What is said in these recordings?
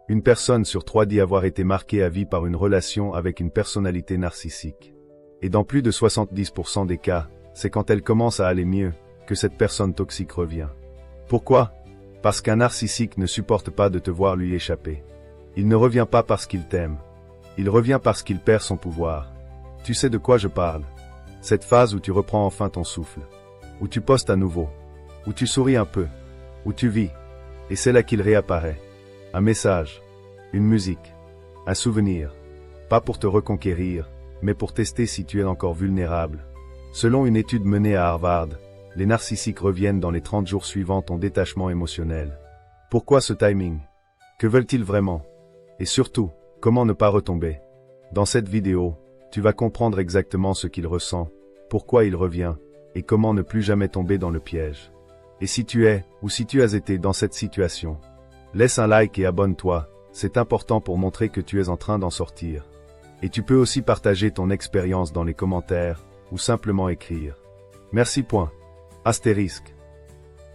Une personne sur 3 dit avoir été marquée à vie par une relation avec une personnalité narcissique. Et dans plus de 70% des cas, c'est quand elle commence à aller mieux, que cette personne toxique revient. Pourquoi? Parce qu'un narcissique ne supporte pas de te voir lui échapper. Il ne revient pas parce qu'il t'aime. Il revient parce qu'il perd son pouvoir. Tu sais de quoi je parle? Cette phase où tu reprends enfin ton souffle. Où tu postes à nouveau. Où tu souris un peu. Où tu vis. Et c'est là qu'il réapparaît. Un message. Une musique. Un souvenir. Pas pour te reconquérir, mais pour tester si tu es encore vulnérable. Selon une étude menée à Harvard, les narcissiques reviennent dans les 30 jours suivant ton détachement émotionnel. Pourquoi ce timing? Que veulent-ils vraiment? Et surtout, comment ne pas retomber? Dans cette vidéo, tu vas comprendre exactement ce qu'il ressent, pourquoi il revient, et comment ne plus jamais tomber dans le piège. Et si tu es, ou si tu as été dans cette situation, laisse un like et abonne-toi, c'est important pour montrer que tu es en train d'en sortir. Et tu peux aussi partager ton expérience dans les commentaires, ou simplement écrire. Merci. Astérisque.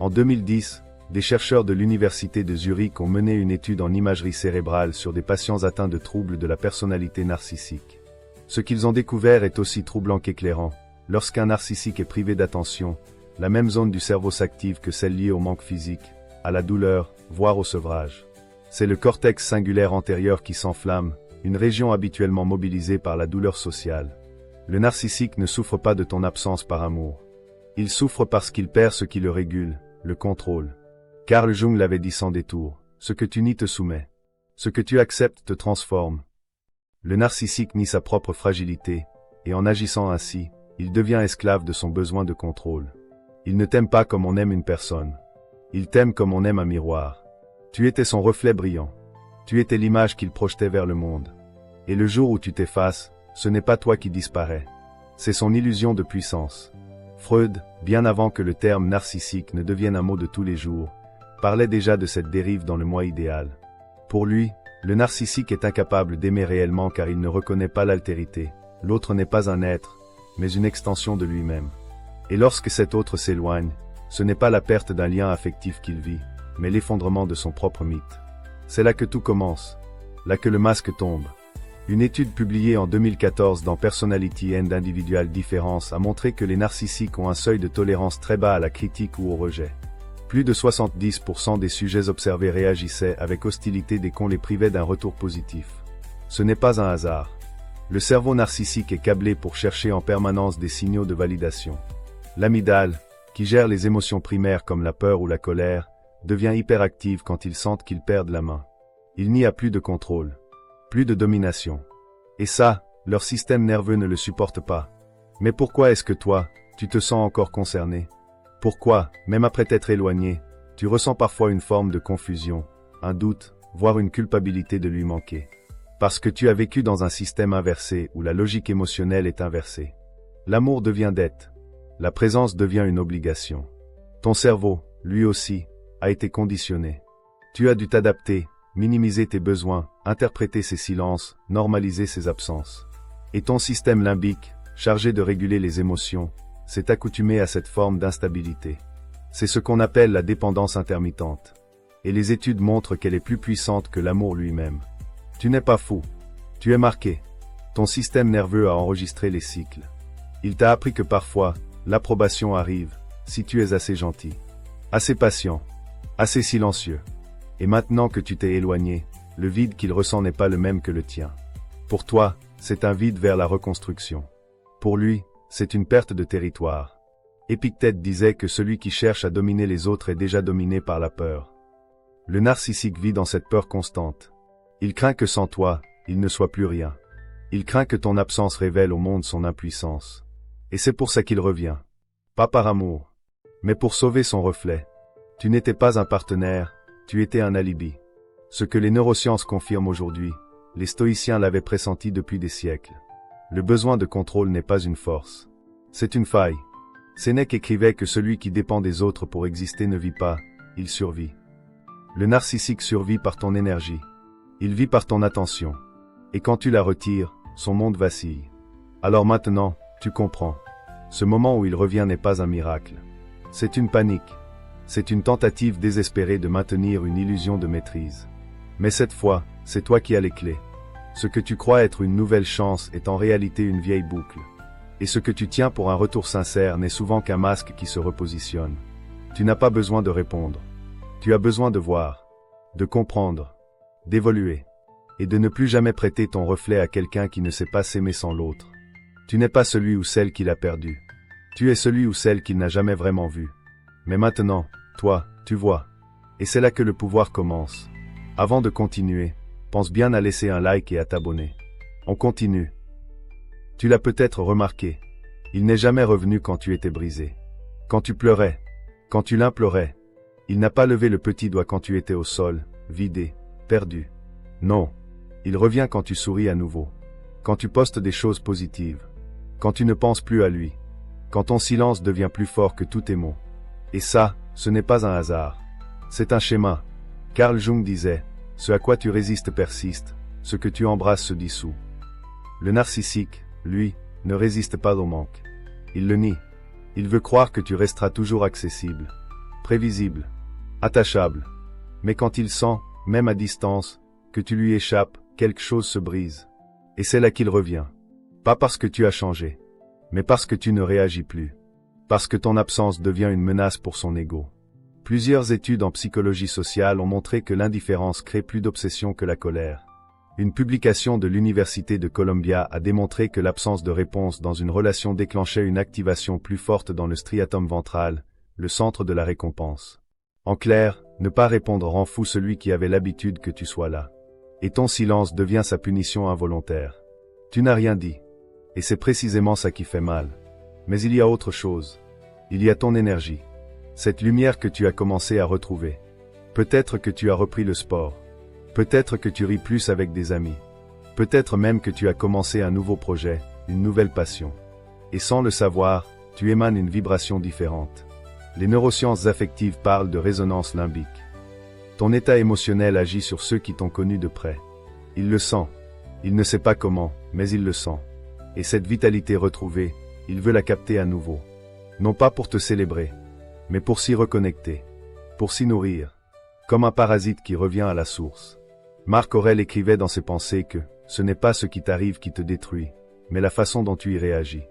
En 2010, des chercheurs de l'université de Zurich ont mené une étude en imagerie cérébrale sur des patients atteints de troubles de la personnalité narcissique. Ce qu'ils ont découvert est aussi troublant qu'éclairant. Lorsqu'un narcissique est privé d'attention, la même zone du cerveau s'active que celle liée au manque physique, à la douleur, voire au sevrage. C'est le cortex singulaire antérieur qui s'enflamme, une région habituellement mobilisée par la douleur sociale. Le narcissique ne souffre pas de ton absence par amour. Il souffre parce qu'il perd ce qui le régule, le contrôle. Carl Jung l'avait dit sans détour, ce que tu nies te soumet. Ce que tu acceptes te transforme. Le narcissique nie sa propre fragilité, et en agissant ainsi, il devient esclave de son besoin de contrôle. Il ne t'aime pas comme on aime une personne. Il t'aime comme on aime un miroir. Tu étais son reflet brillant. Tu étais l'image qu'il projetait vers le monde. Et le jour où tu t'effaces, ce n'est pas toi qui disparais. C'est son illusion de puissance. Freud, bien avant que le terme narcissique ne devienne un mot de tous les jours, parlait déjà de cette dérive dans le moi idéal. Pour lui, le narcissique est incapable d'aimer réellement car il ne reconnaît pas l'altérité. L'autre n'est pas un être, mais une extension de lui-même. Et lorsque cet autre s'éloigne, ce n'est pas la perte d'un lien affectif qu'il vit, mais l'effondrement de son propre mythe. C'est là que tout commence. Là que le masque tombe. Une étude publiée en 2014 dans Personality and Individual Difference a montré que les narcissiques ont un seuil de tolérance très bas à la critique ou au rejet. Plus de 70% des sujets observés réagissaient avec hostilité dès qu'on les privait d'un retour positif. Ce n'est pas un hasard. Le cerveau narcissique est câblé pour chercher en permanence des signaux de validation. L'amygdale, qui gère les émotions primaires comme la peur ou la colère, devient hyperactive quand ils sentent qu'ils perdent la main. Il n'y a plus de contrôle. Plus de domination. Et ça, leur système nerveux ne le supporte pas. Mais pourquoi est-ce que toi, tu te sens encore concerné? Pourquoi, même après t'être éloigné, tu ressens parfois une forme de confusion, un doute, voire une culpabilité de lui manquer? Parce que tu as vécu dans un système inversé où la logique émotionnelle est inversée. L'amour devient dette. La présence devient une obligation. Ton cerveau, lui aussi, a été conditionné. Tu as dû t'adapter, minimiser tes besoins, interpréter ses silences, normaliser ses absences. Et ton système limbique, chargé de réguler les émotions, s'est accoutumé à cette forme d'instabilité. C'est ce qu'on appelle la dépendance intermittente. Et les études montrent qu'elle est plus puissante que l'amour lui-même. Tu n'es pas fou. Tu es marqué. Ton système nerveux a enregistré les cycles. Il t'a appris que parfois, l'approbation arrive, si tu es assez gentil, assez patient, assez silencieux. Et maintenant que tu t'es éloigné, le vide qu'il ressent n'est pas le même que le tien. Pour toi, c'est un vide vers la reconstruction. Pour lui, c'est une perte de territoire. Épictète disait que celui qui cherche à dominer les autres est déjà dominé par la peur. Le narcissique vit dans cette peur constante. Il craint que sans toi, il ne soit plus rien. Il craint que ton absence révèle au monde son impuissance. Et c'est pour ça qu'il revient. Pas par amour, mais pour sauver son reflet. Tu n'étais pas un partenaire, tu étais un alibi. Ce que les neurosciences confirment aujourd'hui, les stoïciens l'avaient pressenti depuis des siècles. Le besoin de contrôle n'est pas une force. C'est une faille. Sénèque écrivait que celui qui dépend des autres pour exister ne vit pas, il survit. Le narcissique survit par ton énergie. Il vit par ton attention. Et quand tu la retires, son monde vacille. Alors maintenant, tu comprends. Ce moment où il revient n'est pas un miracle. C'est une panique. C'est une tentative désespérée de maintenir une illusion de maîtrise. Mais cette fois, c'est toi qui as les clés. Ce que tu crois être une nouvelle chance est en réalité une vieille boucle. Et ce que tu tiens pour un retour sincère n'est souvent qu'un masque qui se repositionne. Tu n'as pas besoin de répondre. Tu as besoin de voir, de comprendre, d'évoluer, et de ne plus jamais prêter ton reflet à quelqu'un qui ne sait pas s'aimer sans l'autre. Tu n'es pas celui ou celle qu'il a perdu. Tu es celui ou celle qu'il n'a jamais vraiment vu. Mais maintenant, toi, tu vois. Et c'est là que le pouvoir commence. Avant de continuer, pense bien à laisser un like et à t'abonner. On continue. Tu l'as peut-être remarqué. Il n'est jamais revenu quand tu étais brisé. Quand tu pleurais. Quand tu l'implorais. Il n'a pas levé le petit doigt quand tu étais au sol, vidé, perdu. Non. Il revient quand tu souris à nouveau. Quand tu postes des choses positives. Quand tu ne penses plus à lui. Quand ton silence devient plus fort que tous tes mots. Et ça, ce n'est pas un hasard. C'est un schéma. Carl Jung disait, ce à quoi tu résistes persiste, ce que tu embrasses se dissout. Le narcissique, lui, ne résiste pas au manque. Il le nie. Il veut croire que tu resteras toujours accessible, prévisible, attachable. Mais quand il sent, même à distance, que tu lui échappes, quelque chose se brise. Et c'est là qu'il revient. Pas parce que tu as changé, mais parce que tu ne réagis plus. Parce que ton absence devient une menace pour son ego. Plusieurs études en psychologie sociale ont montré que l'indifférence crée plus d'obsession que la colère. Une publication de l'Université de Columbia a démontré que l'absence de réponse dans une relation déclenchait une activation plus forte dans le striatum ventral, le centre de la récompense. En clair, ne pas répondre rend fou celui qui avait l'habitude que tu sois là. Et ton silence devient sa punition involontaire. Tu n'as rien dit. Et c'est précisément ça qui fait mal. Mais il y a autre chose. Il y a ton énergie. Cette lumière que tu as commencé à retrouver. Peut-être que tu as repris le sport. Peut-être que tu ris plus avec des amis. Peut-être même que tu as commencé un nouveau projet, une nouvelle passion. Et sans le savoir, tu émanes une vibration différente. Les neurosciences affectives parlent de résonance limbique. Ton état émotionnel agit sur ceux qui t'ont connu de près. Il le sent. Il ne sait pas comment, mais il le sent. Et cette vitalité retrouvée, il veut la capter à nouveau. Non pas pour te célébrer, mais pour s'y reconnecter, pour s'y nourrir, comme un parasite qui revient à la source. Marc Aurèle écrivait dans ses pensées que ce n'est pas ce qui t'arrive qui te détruit, mais la façon dont tu y réagis.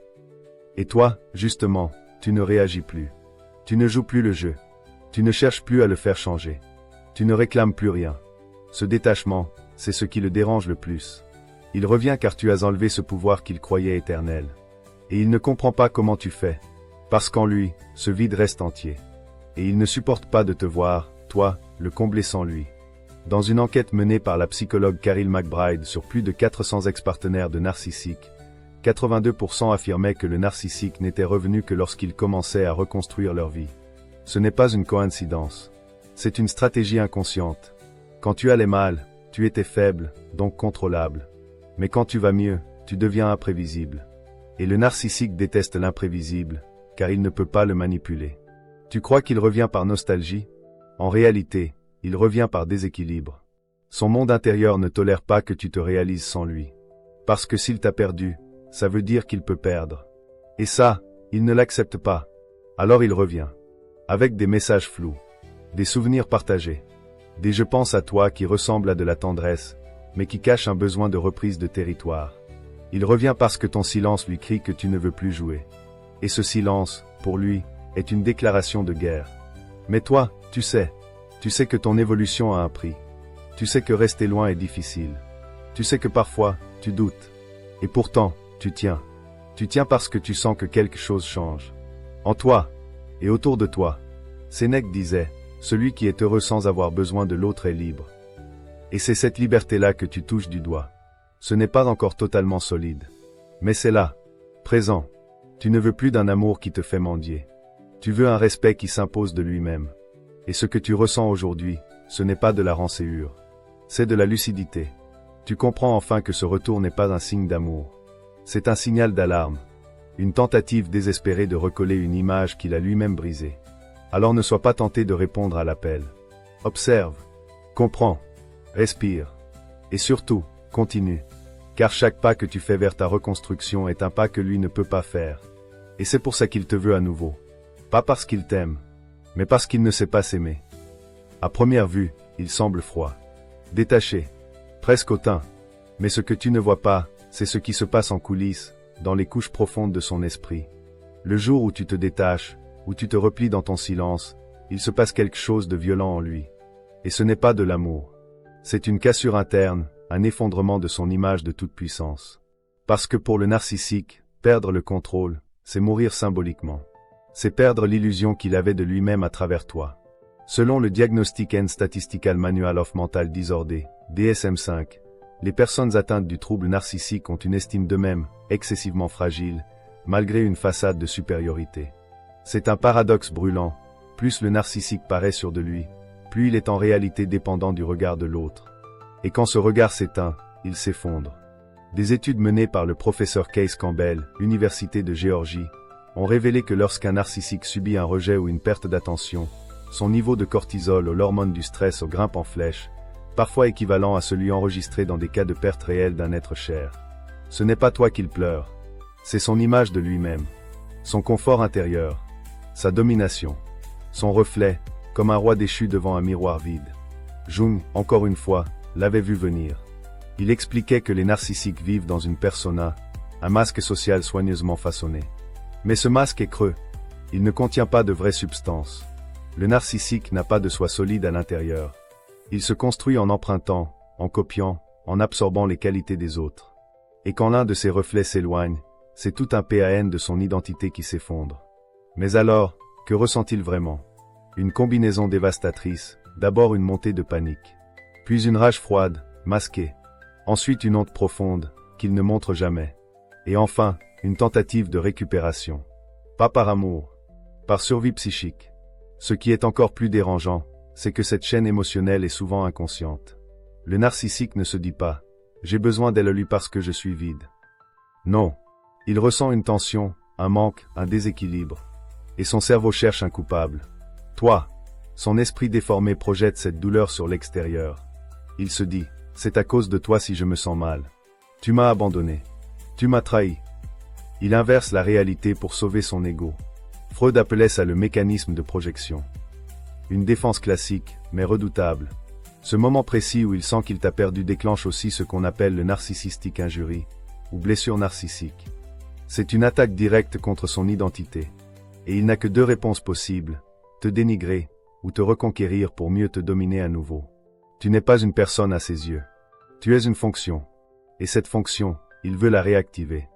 Et toi, justement, tu ne réagis plus. Tu ne joues plus le jeu. Tu ne cherches plus à le faire changer. Tu ne réclames plus rien. Ce détachement, c'est ce qui le dérange le plus. Il revient car tu as enlevé ce pouvoir qu'il croyait éternel. Et il ne comprend pas comment tu fais. Parce qu'en lui, ce vide reste entier. Et il ne supporte pas de te voir, toi, le combler sans lui. Dans une enquête menée par la psychologue Caril McBride sur plus de 400 ex-partenaires de narcissiques, 82% affirmaient que le narcissique n'était revenu que lorsqu'ils commençaient à reconstruire leur vie. Ce n'est pas une coïncidence. C'est une stratégie inconsciente. Quand tu allais mal, tu étais faible, donc contrôlable. Mais quand tu vas mieux, tu deviens imprévisible. Et le narcissique déteste l'imprévisible, car il ne peut pas le manipuler. Tu crois qu'il revient par nostalgie? En réalité, il revient par déséquilibre. Son monde intérieur ne tolère pas que tu te réalises sans lui. Parce que s'il t'a perdu, ça veut dire qu'il peut perdre. Et ça, il ne l'accepte pas. Alors il revient. Avec des messages flous. Des souvenirs partagés. Des je pense à toi qui ressemblent à de la tendresse, mais qui cachent un besoin de reprise de territoire. Il revient parce que ton silence lui crie que tu ne veux plus jouer. Et ce silence, pour lui, est une déclaration de guerre. Mais toi, tu sais que ton évolution a un prix. Tu sais que rester loin est difficile. Tu sais que parfois, tu doutes. Et pourtant, tu tiens. Tu tiens parce que tu sens que quelque chose change. En toi, et autour de toi. Sénèque disait, celui qui est heureux sans avoir besoin de l'autre est libre. Et c'est cette liberté-là que tu touches du doigt. Ce n'est pas encore totalement solide. Mais c'est là, présent. Tu ne veux plus d'un amour qui te fait mendier. Tu veux un respect qui s'impose de lui-même. Et ce que tu ressens aujourd'hui, ce n'est pas de la rancéure. C'est de la lucidité. Tu comprends enfin que ce retour n'est pas un signe d'amour. C'est un signal d'alarme. Une tentative désespérée de recoller une image qu'il a lui-même brisée. Alors ne sois pas tenté de répondre à l'appel. Observe. Comprends. Respire. Et surtout, continue. Car chaque pas que tu fais vers ta reconstruction est un pas que lui ne peut pas faire. Et c'est pour ça qu'il te veut à nouveau. Pas parce qu'il t'aime, mais parce qu'il ne sait pas s'aimer. À première vue, il semble froid. détaché, presque hautain. Mais ce que tu ne vois pas, c'est ce qui se passe en coulisses, dans les couches profondes de son esprit. Le jour où tu te détaches, où tu te replies dans ton silence, il se passe quelque chose de violent en lui. Et ce n'est pas de l'amour. C'est une cassure interne, un effondrement de son image de toute puissance. Parce que pour le narcissique, perdre le contrôle, c'est mourir symboliquement. C'est perdre l'illusion qu'il avait de lui-même à travers toi. Selon le Diagnostic and Statistical Manual of Mental Disorder, DSM-5, les personnes atteintes du trouble narcissique ont une estime d'eux-mêmes excessivement fragile, malgré une façade de supériorité. C'est un paradoxe brûlant. Plus le narcissique paraît sûr de lui, plus il est en réalité dépendant du regard de l'autre. Et quand ce regard s'éteint, il s'effondre. Des études menées par le professeur Case Campbell, Université de Géorgie, ont révélé que lorsqu'un narcissique subit un rejet ou une perte d'attention, son niveau de cortisol ou l'hormone du stress grimpe en flèche, parfois équivalent à celui enregistré dans des cas de perte réelle d'un être cher. Ce n'est pas toi qu'il pleure, c'est son image de lui-même, son confort intérieur, sa domination, son reflet, comme un roi déchu devant un miroir vide. Jung, encore une fois, l'avait vu venir. Il expliquait que les narcissiques vivent dans une persona, un masque social soigneusement façonné. Mais ce masque est creux, il ne contient pas de vraie substance. Le narcissique n'a pas de soi solide à l'intérieur. Il se construit en empruntant, en copiant, en absorbant les qualités des autres. Et quand l'un de ses reflets s'éloigne, c'est tout un PAN de son identité qui s'effondre. Mais alors, que ressent-il vraiment? Une combinaison dévastatrice, d'abord une montée de panique. Puis une rage froide, masquée. Ensuite une honte profonde, qu'il ne montre jamais. Et enfin, une tentative de récupération. Pas par amour, par survie psychique. Ce qui est encore plus dérangeant, c'est que cette chaîne émotionnelle est souvent inconsciente. Le narcissique ne se dit pas « j'ai besoin d'elle lui parce que je suis vide ». Non, il ressent une tension, un manque, un déséquilibre. Et son cerveau cherche un coupable. Toi, son esprit déformé projette cette douleur sur l'extérieur. Il se dit « c'est à cause de toi si je me sens mal. Tu m'as abandonné. Tu m'as trahi ». Il inverse la réalité pour sauver son ego. Freud appelait ça le mécanisme de projection. Une défense classique, mais redoutable. Ce moment précis où il sent qu'il t'a perdu déclenche aussi ce qu'on appelle le narcissistic injury, ou blessure narcissique. C'est une attaque directe contre son identité. Et il n'a que deux réponses possibles, te dénigrer, ou te reconquérir pour mieux te dominer à nouveau. Tu n'es pas une personne à ses yeux. Tu es une fonction. Et cette fonction, il veut la réactiver.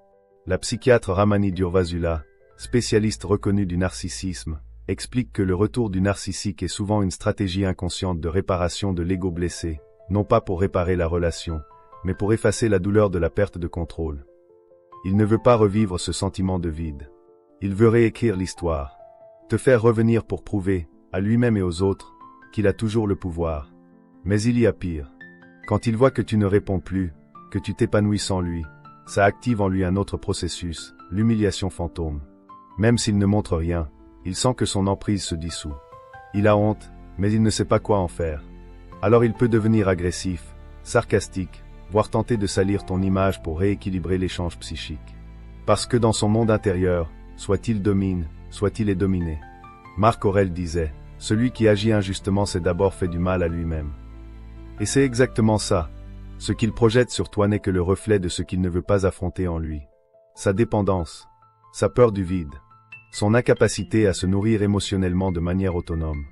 La psychiatre Ramani Durvasula, spécialiste reconnue du narcissisme, explique que le retour du narcissique est souvent une stratégie inconsciente de réparation de l'ego blessé, non pas pour réparer la relation, mais pour effacer la douleur de la perte de contrôle. Il ne veut pas revivre ce sentiment de vide. Il veut réécrire l'histoire. Te faire revenir pour prouver, à lui-même et aux autres, qu'il a toujours le pouvoir. Mais il y a pire. Quand il voit que tu ne réponds plus, que tu t'épanouis sans lui, ça active en lui un autre processus, l'humiliation fantôme. Même s'il ne montre rien, il sent que son emprise se dissout. Il a honte, mais il ne sait pas quoi en faire. Alors il peut devenir agressif, sarcastique, voire tenter de salir ton image pour rééquilibrer l'échange psychique. Parce que dans son monde intérieur, soit il domine, soit il est dominé. Marc Aurèle disait, « Celui qui agit injustement s'est d'abord fait du mal à lui-même. » Et c'est exactement ça. Ce qu'il projette sur toi n'est que le reflet de ce qu'il ne veut pas affronter en lui. Sa dépendance, sa peur du vide, son incapacité à se nourrir émotionnellement de manière autonome.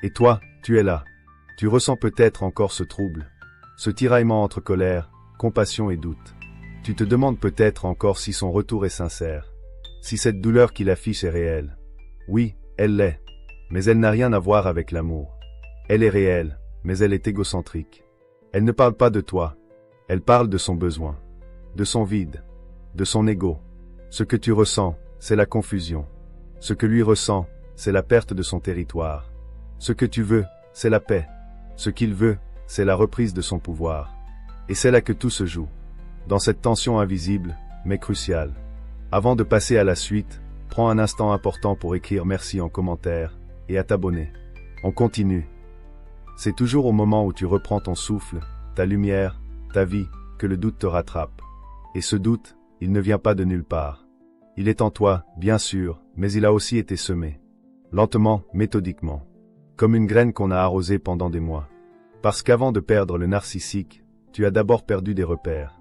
Et toi, tu es là. Tu ressens peut-être encore ce trouble, ce tiraillement entre colère, compassion et doute. Tu te demandes peut-être encore si son retour est sincère, si cette douleur qu'il affiche est réelle. Oui, elle l'est, mais elle n'a rien à voir avec l'amour. Elle est réelle, mais elle est égocentrique. Elle ne parle pas de toi, elle parle de son besoin, de son vide, de son ego. Ce que tu ressens, c'est la confusion. Ce que lui ressent, c'est la perte de son territoire. Ce que tu veux, c'est la paix. Ce qu'il veut, c'est la reprise de son pouvoir. Et c'est là que tout se joue. Dans cette tension invisible, mais cruciale. Avant de passer à la suite, prends un instant important pour écrire merci en commentaire, et à t'abonner. On continue. C'est toujours au moment où tu reprends ton souffle, ta lumière, ta vie, que le doute te rattrape. Et ce doute, il ne vient pas de nulle part. Il est en toi, bien sûr, mais il a aussi été semé. Lentement, méthodiquement. Comme une graine qu'on a arrosée pendant des mois. Parce qu'avant de perdre le narcissique, tu as d'abord perdu des repères.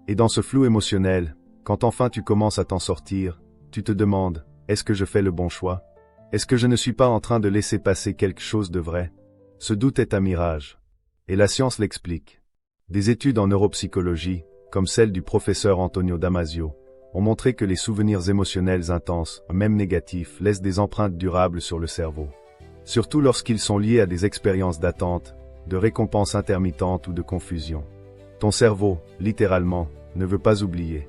Et dans ce flou émotionnel, quand enfin tu commences à t'en sortir, tu te demandes, est-ce que je fais le bon choix? Est-ce que je ne suis pas en train de laisser passer quelque chose de vrai? Ce doute est un mirage. Et la science l'explique. Des études en neuropsychologie, comme celle du professeur Antonio Damasio, ont montré que les souvenirs émotionnels intenses, même négatifs, laissent des empreintes durables sur le cerveau. Surtout lorsqu'ils sont liés à des expériences d'attente, de récompense intermittente ou de confusion. Ton cerveau, littéralement, ne veut pas oublier.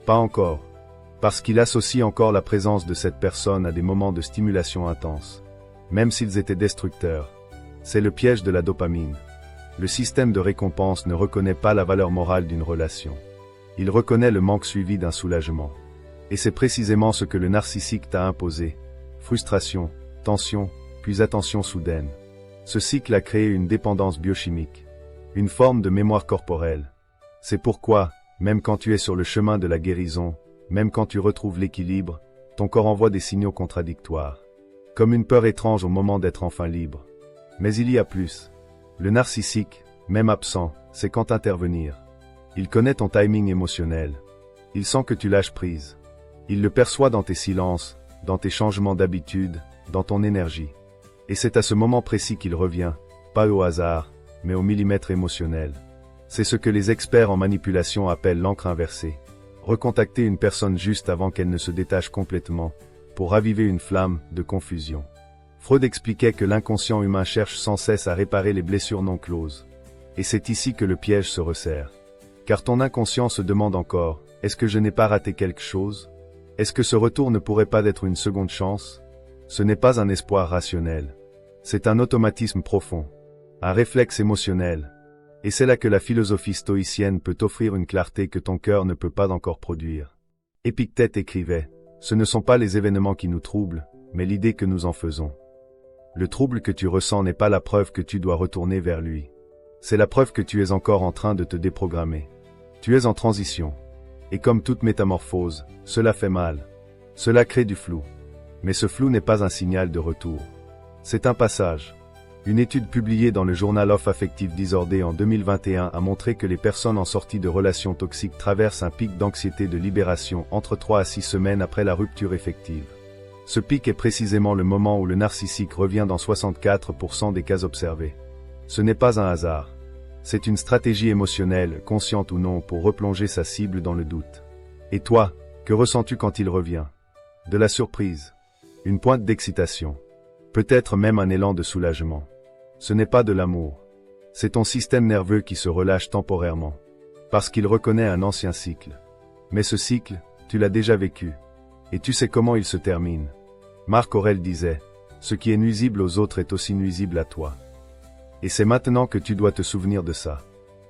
Pas encore. Parce qu'il associe encore la présence de cette personne à des moments de stimulation intense. Même s'ils étaient destructeurs. C'est le piège de la dopamine. Le système de récompense ne reconnaît pas la valeur morale d'une relation. Il reconnaît le manque suivi d'un soulagement. Et c'est précisément ce que le narcissique t'a imposé. Frustration, tension, puis attention soudaine. Ce cycle a créé une dépendance biochimique. Une forme de mémoire corporelle. C'est pourquoi, même quand tu es sur le chemin de la guérison, même quand tu retrouves l'équilibre, ton corps envoie des signaux contradictoires. Comme une peur étrange au moment d'être enfin libre. Mais il y a plus. Le narcissique, même absent, sait quand intervenir. Il connaît ton timing émotionnel. Il sent que tu lâches prise. Il le perçoit dans tes silences, dans tes changements d'habitude, dans ton énergie. Et c'est à ce moment précis qu'il revient, pas au hasard, mais au millimètre émotionnel. C'est ce que les experts en manipulation appellent l'encre inversée. Recontacter une personne juste avant qu'elle ne se détache complètement, pour raviver une flamme de confusion. Freud expliquait que l'inconscient humain cherche sans cesse à réparer les blessures non closes. Et c'est ici que le piège se resserre. Car ton inconscient se demande encore, est-ce que je n'ai pas raté quelque chose? Est-ce que ce retour ne pourrait pas être une seconde chance? Ce n'est pas un espoir rationnel. C'est un automatisme profond. Un réflexe émotionnel. Et c'est là que la philosophie stoïcienne peut t'offrir une clarté que ton cœur ne peut pas encore produire. Épictète écrivait, ce ne sont pas les événements qui nous troublent, mais l'idée que nous en faisons. Le trouble que tu ressens n'est pas la preuve que tu dois retourner vers lui. C'est la preuve que tu es encore en train de te déprogrammer. Tu es en transition. Et comme toute métamorphose, cela fait mal. Cela crée du flou. Mais ce flou n'est pas un signal de retour. C'est un passage. Une étude publiée dans le Journal of Affective Disorder en 2021 a montré que les personnes en sortie de relations toxiques traversent un pic d'anxiété de libération entre 3 à 6 semaines après la rupture effective. Ce pic est précisément le moment où le narcissique revient dans 64% des cas observés. Ce n'est pas un hasard. C'est une stratégie émotionnelle, consciente ou non, pour replonger sa cible dans le doute. Et toi, que ressens-tu quand il revient? De la surprise. Une pointe d'excitation. Peut-être même un élan de soulagement. Ce n'est pas de l'amour. C'est ton système nerveux qui se relâche temporairement. Parce qu'il reconnaît un ancien cycle. Mais ce cycle, tu l'as déjà vécu. Et tu sais comment il se termine. Marc Aurèle disait, « Ce qui est nuisible aux autres est aussi nuisible à toi. » Et c'est maintenant que tu dois te souvenir de ça.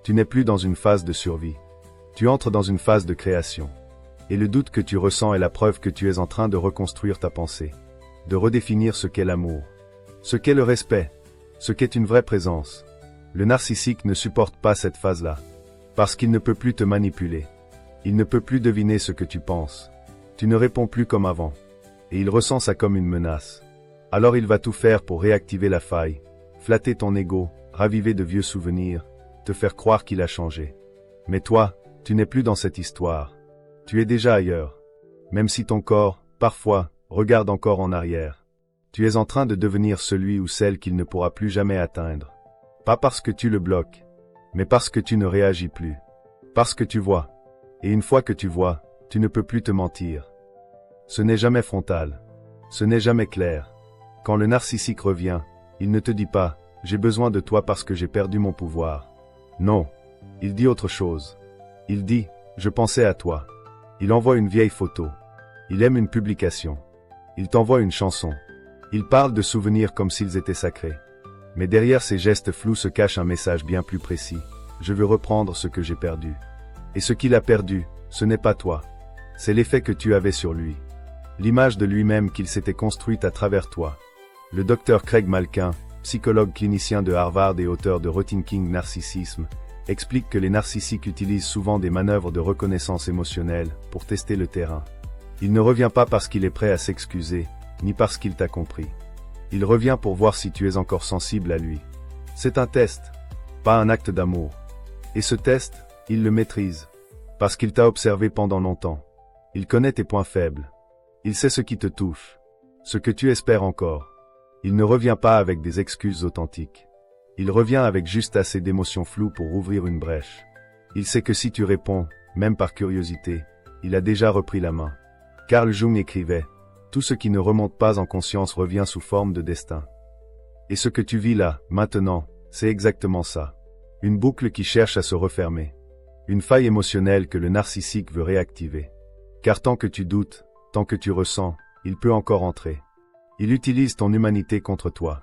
Tu n'es plus dans une phase de survie. Tu entres dans une phase de création. Et le doute que tu ressens est la preuve que tu es en train de reconstruire ta pensée. De redéfinir ce qu'est l'amour. Ce qu'est le respect. Ce qu'est une vraie présence. Le narcissique ne supporte pas cette phase-là. Parce qu'il ne peut plus te manipuler. Il ne peut plus deviner ce que tu penses. Tu ne réponds plus comme avant. Et il ressent ça comme une menace. Alors il va tout faire pour réactiver la faille, flatter ton ego, raviver de vieux souvenirs, te faire croire qu'il a changé. Mais toi, tu n'es plus dans cette histoire. Tu es déjà ailleurs. Même si ton corps, parfois, regarde encore en arrière. Tu es en train de devenir celui ou celle qu'il ne pourra plus jamais atteindre. Pas parce que tu le bloques, mais parce que tu ne réagis plus. Parce que tu vois. Et une fois que tu vois, tu ne peux plus te mentir. Ce n'est jamais frontal. Ce n'est jamais clair. Quand le narcissique revient, il ne te dit pas « J'ai besoin de toi parce que j'ai perdu mon pouvoir ». Non. Il dit autre chose. Il dit « Je pensais à toi ». Il envoie une vieille photo. Il aime une publication. Il t'envoie une chanson. Il parle de souvenirs comme s'ils étaient sacrés. Mais derrière ces gestes flous se cache un message bien plus précis. Je veux reprendre ce que j'ai perdu. Et ce qu'il a perdu, ce n'est pas toi. C'est l'effet que tu avais sur lui. L'image de lui-même qu'il s'était construite à travers toi. Le docteur Craig Malkin, psychologue clinicien de Harvard et auteur de Rethinking Narcissisme, explique que les narcissiques utilisent souvent des manœuvres de reconnaissance émotionnelle pour tester le terrain. Il ne revient pas parce qu'il est prêt à s'excuser, ni parce qu'il t'a compris. Il revient pour voir si tu es encore sensible à lui. C'est un test. pas un acte d'amour. Et ce test, il le maîtrise. Parce qu'il t'a observé pendant longtemps. Il connaît tes points faibles. Il sait ce qui te touche. Ce que tu espères encore. Il ne revient pas avec des excuses authentiques. Il revient avec juste assez d'émotions floues pour ouvrir une brèche. Il sait que si tu réponds, même par curiosité, il a déjà repris la main. Carl Jung écrivait, « Tout ce qui ne remonte pas en conscience revient sous forme de destin. » Et ce que tu vis là, maintenant, c'est exactement ça. Une boucle qui cherche à se refermer. Une faille émotionnelle que le narcissique veut réactiver. Car tant que tu doutes, tant que tu ressens, il peut encore entrer. Il utilise ton humanité contre toi.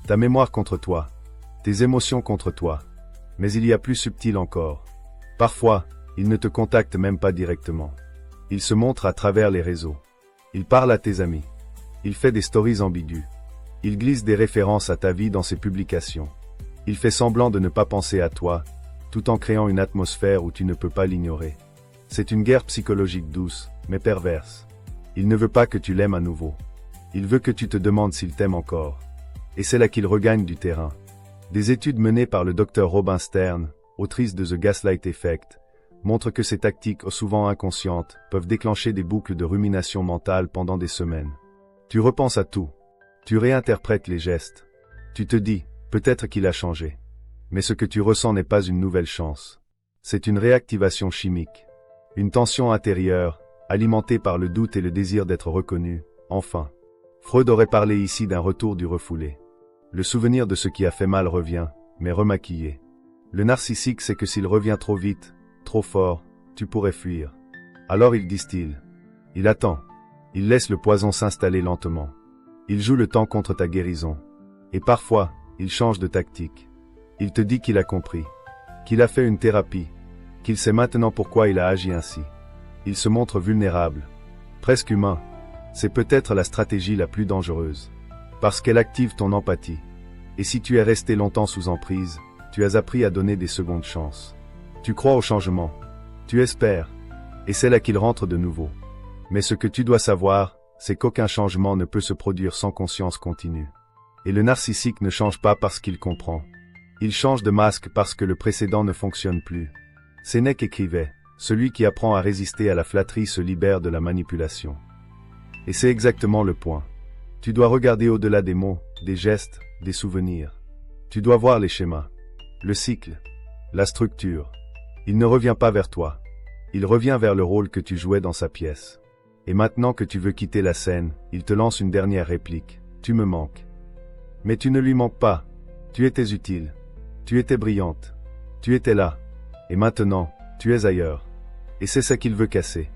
Ta mémoire contre toi. Tes émotions contre toi. Mais il y a plus subtil encore. Parfois, il ne te contacte même pas directement. Il se montre à travers les réseaux. Il parle à tes amis. Il fait des stories ambiguës. Il glisse des références à ta vie dans ses publications. Il fait semblant de ne pas penser à toi, tout en créant une atmosphère où tu ne peux pas l'ignorer. C'est une guerre psychologique douce, mais perverse. Il ne veut pas que tu l'aimes à nouveau. Il veut que tu te demandes s'il t'aime encore. Et c'est là qu'il regagne du terrain. Des études menées par le Dr Robin Stern, autrice de The Gaslight Effect, montrent que ces tactiques, souvent inconscientes, peuvent déclencher des boucles de rumination mentale pendant des semaines. Tu repenses à tout. Tu réinterprètes les gestes. Tu te dis, peut-être qu'il a changé. Mais ce que tu ressens n'est pas une nouvelle chance. C'est une réactivation chimique. Une tension intérieure, alimentée par le doute et le désir d'être reconnu, enfin. Freud aurait parlé ici d'un retour du refoulé. Le souvenir de ce qui a fait mal revient, mais remaquillé. Le narcissique sait que s'il revient trop vite, trop fort, tu pourrais fuir. Alors il distille. Il attend. Il laisse le poison s'installer lentement. Il joue le temps contre ta guérison. Et parfois, il change de tactique. Il te dit qu'il a compris. Qu'il a fait une thérapie. Qu'il sait maintenant pourquoi il a agi ainsi. Il se montre vulnérable. Presque humain. C'est peut-être la stratégie la plus dangereuse. Parce qu'elle active ton empathie. Et si tu es resté longtemps sous emprise, tu as appris à donner des secondes chances. Tu crois au changement. Tu espères. Et c'est là qu'il rentre de nouveau. Mais ce que tu dois savoir, c'est qu'aucun changement ne peut se produire sans conscience continue. Et le narcissique ne change pas parce qu'il comprend. Il change de masque parce que le précédent ne fonctionne plus. Sénèque écrivait, « Celui qui apprend à résister à la flatterie se libère de la manipulation. » Et c'est exactement le point. Tu dois regarder au-delà des mots, des gestes, des souvenirs. Tu dois voir les schémas, le cycle, la structure. Il ne revient pas vers toi. Il revient vers le rôle que tu jouais dans sa pièce. Et maintenant que tu veux quitter la scène, il te lance une dernière réplique. Tu me manques. Mais tu ne lui manques pas. Tu étais utile. Tu étais brillante. Tu étais là. Et maintenant, tu es ailleurs. Et c'est ça qu'il veut casser.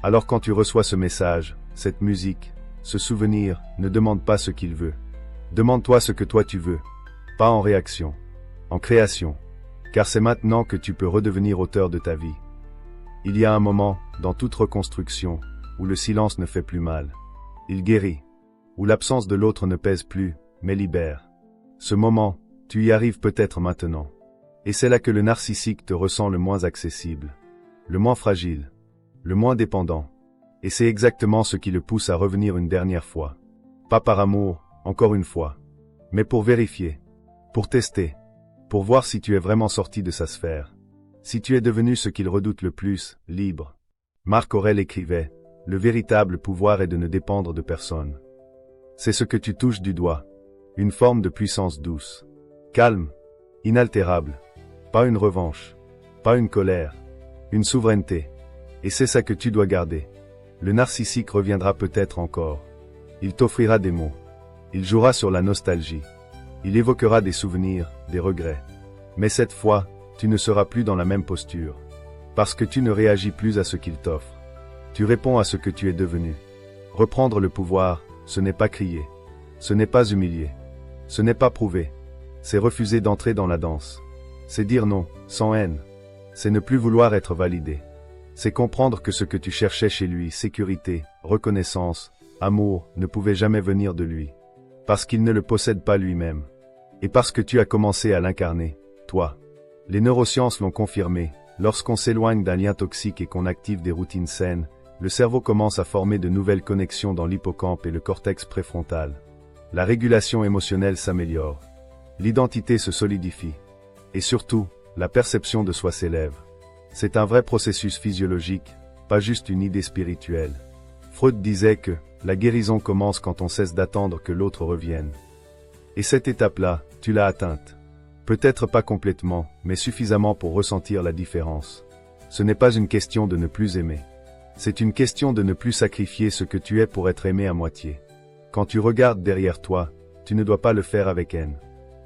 Alors quand tu reçois ce message, cette musique, ce souvenir, ne demande pas ce qu'il veut. Demande-toi ce que toi tu veux. Pas en réaction. En création. Car c'est maintenant que tu peux redevenir auteur de ta vie. Il y a un moment, dans toute reconstruction, où le silence ne fait plus mal. Il guérit. Où l'absence de l'autre ne pèse plus, mais libère. Ce moment, tu y arrives peut-être maintenant. Et c'est là que le narcissique te ressent le moins accessible. Le moins fragile. Le moins dépendant. Et c'est exactement ce qui le pousse à revenir une dernière fois. Pas par amour, encore une fois. Mais pour vérifier. Pour tester. Pour voir si tu es vraiment sorti de sa sphère. Si tu es devenu ce qu'il redoute le plus, libre. Marc Aurèle écrivait, « Le véritable pouvoir est de ne dépendre de personne. » C'est ce que tu touches du doigt. Une forme de puissance douce. Calme. Inaltérable. Pas une revanche. Pas une colère. Une souveraineté. Et c'est ça que tu dois garder. Le narcissique reviendra peut-être encore. Il t'offrira des mots. Il jouera sur la nostalgie. Il évoquera des souvenirs, des regrets. Mais cette fois, tu ne seras plus dans la même posture. Parce que tu ne réagis plus à ce qu'il t'offre. Tu réponds à ce que tu es devenu. Reprendre le pouvoir, ce n'est pas crier. Ce n'est pas humilier. Ce n'est pas prouver. C'est refuser d'entrer dans la danse. C'est dire non, sans haine. C'est ne plus vouloir être validé. C'est comprendre que ce que tu cherchais chez lui, sécurité, reconnaissance, amour, ne pouvait jamais venir de lui. Parce qu'il ne le possède pas lui-même. Et parce que tu as commencé à l'incarner, toi. Les neurosciences l'ont confirmé, lorsqu'on s'éloigne d'un lien toxique et qu'on active des routines saines, le cerveau commence à former de nouvelles connexions dans l'hippocampe et le cortex préfrontal. La régulation émotionnelle s'améliore. L'identité se solidifie. Et surtout, la perception de soi s'élève. C'est un vrai processus physiologique, pas juste une idée spirituelle. Freud disait que la guérison commence quand on cesse d'attendre que l'autre revienne. Et cette étape-là, tu l'as atteinte. Peut-être pas complètement, mais suffisamment pour ressentir la différence. Ce n'est pas une question de ne plus aimer. C'est une question de ne plus sacrifier ce que tu es pour être aimé à moitié. Quand tu regardes derrière toi, tu ne dois pas le faire avec haine.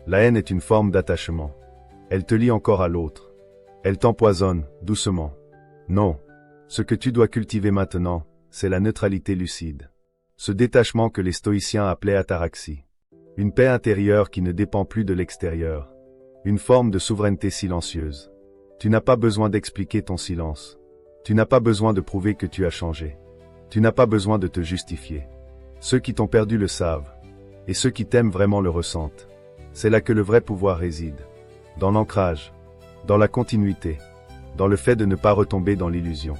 La haine est une forme d'attachement. Elle te lie encore à l'autre. Elle t'empoisonne, doucement. Non. Ce que tu dois cultiver maintenant, c'est la neutralité lucide. Ce détachement que les stoïciens appelaient ataraxie. Une paix intérieure qui ne dépend plus de l'extérieur. Une forme de souveraineté silencieuse. Tu n'as pas besoin d'expliquer ton silence. Tu n'as pas besoin de prouver que tu as changé. Tu n'as pas besoin de te justifier. Ceux qui t'ont perdu le savent. Et ceux qui t'aiment vraiment le ressentent. C'est là que le vrai pouvoir réside. Dans l'ancrage. Dans la continuité. Dans le fait de ne pas retomber dans l'illusion.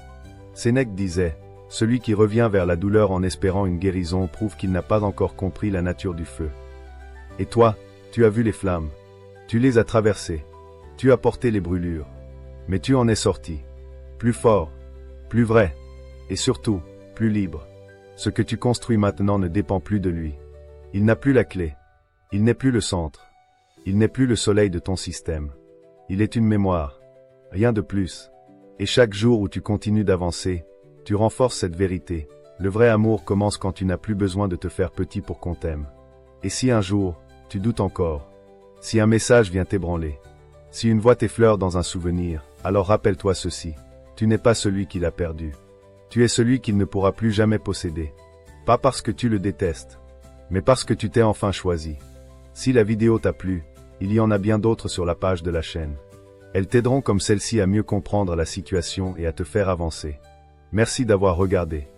Sénèque disait, « Celui qui revient vers la douleur en espérant une guérison prouve qu'il n'a pas encore compris la nature du feu. » Et toi, tu as vu les flammes. Tu les as traversées. Tu as porté les brûlures. Mais tu en es sorti. Plus fort. Plus vrai. Et surtout, plus libre. Ce que tu construis maintenant ne dépend plus de lui. Il n'a plus la clé. Il n'est plus le centre. Il n'est plus le soleil de ton système. Il est une mémoire. Rien de plus. Et chaque jour où tu continues d'avancer, tu renforces cette vérité. Le vrai amour commence quand tu n'as plus besoin de te faire petit pour qu'on t'aime. Et si un jour, tu doutes encore, si un message vient t'ébranler, si une voix t'effleure dans un souvenir, alors rappelle-toi ceci. Tu n'es pas celui qui l'a perdu. Tu es celui qu'il ne pourra plus jamais posséder. Pas parce que tu le détestes, mais parce que tu t'es enfin choisi. Si la vidéo t'a plu, il y en a bien d'autres sur la page de la chaîne. Elles t'aideront comme celle-ci à mieux comprendre la situation et à te faire avancer. Merci d'avoir regardé.